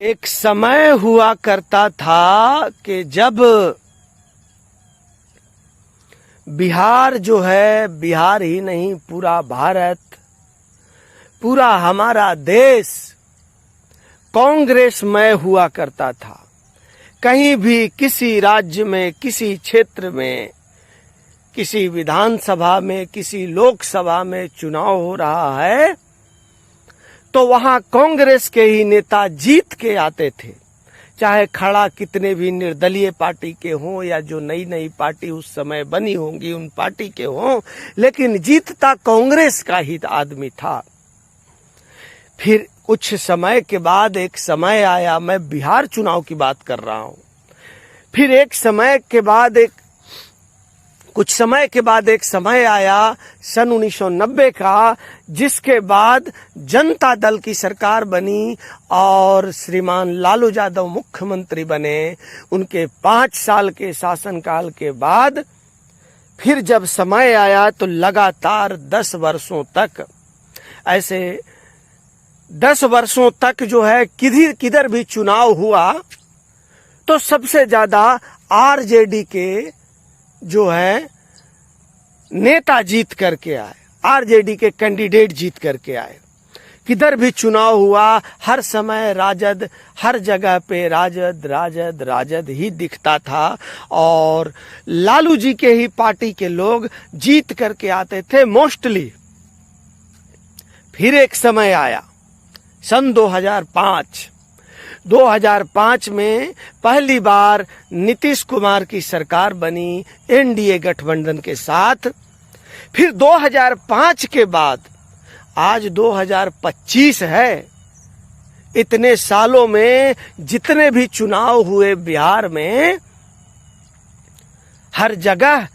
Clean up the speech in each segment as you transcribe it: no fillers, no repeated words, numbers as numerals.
एक समय हुआ करता था कि जब बिहार जो है, बिहार ही नहीं पूरा भारत, पूरा हमारा देश कांग्रेसमय हुआ करता था। कहीं भी किसी राज्य में, किसी क्षेत्र में, किसी विधानसभा में, किसी लोकसभा में चुनाव हो रहा है तो वहां कांग्रेस के ही नेता जीत के आते थे, चाहे खड़ा कितने भी निर्दलीय पार्टी के हों या जो नई नई पार्टी उस समय बनी होंगी उन पार्टी के हों, लेकिन जीतता कांग्रेस का ही आदमी था। फिर कुछ समय के बाद एक समय आया, मैं बिहार चुनाव की बात कर रहा हूं, फिर कुछ समय के बाद एक समय आया सन 1990 का, जिसके बाद जनता दल की सरकार बनी और श्रीमान लालू यादव मुख्यमंत्री बने। उनके 5 साल के शासनकाल के बाद फिर जब समय आया तो लगातार 10 वर्षों तक, ऐसे 10 वर्षों तक जो है किधर भी चुनाव हुआ तो सबसे ज्यादा आरजेडी के जो है नेता जीत करके आए, आरजेडी के कैंडिडेट जीत करके आए। किधर भी चुनाव हुआ हर समय राजद, हर जगह पे राजद ही दिखता था और लालू जी के ही पार्टी के लोग जीत करके आते थे मोस्टली। फिर एक समय आया सन 2005 में पहली बार नीतीश कुमार की सरकार बनी एनडीए गठबंधन के साथ। फिर 2005 के बाद आज 2025 है। इतने सालों में जितने भी चुनाव हुए बिहार में, हर जगह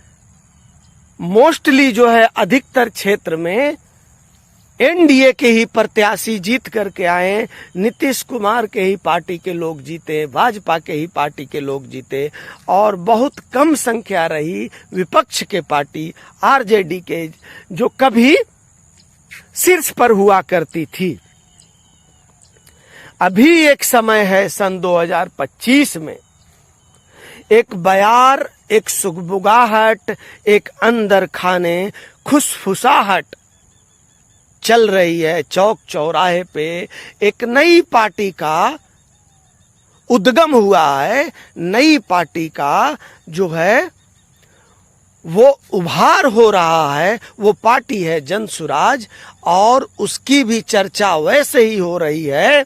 मोस्टली जो है अधिकतर क्षेत्र में एनडीए के ही प्रत्याशी जीत करके आए, नीतीश कुमार के ही पार्टी के लोग जीते, भाजपा के ही पार्टी के लोग जीते और बहुत कम संख्या रही विपक्ष के पार्टी आरजेडी के, जो कभी शीर्ष पर हुआ करती थी। अभी एक समय है सन 2025 में, एक बयार, एक सुगबुगाहट, एक अंदर खाने खुशफुसाहट चल रही है। चौक चौराहे पे एक नई पार्टी का उद्गम हुआ है, नई पार्टी का जो है वो उभार हो रहा है। वो पार्टी है जनसुराज और उसकी भी चर्चा वैसे ही हो रही है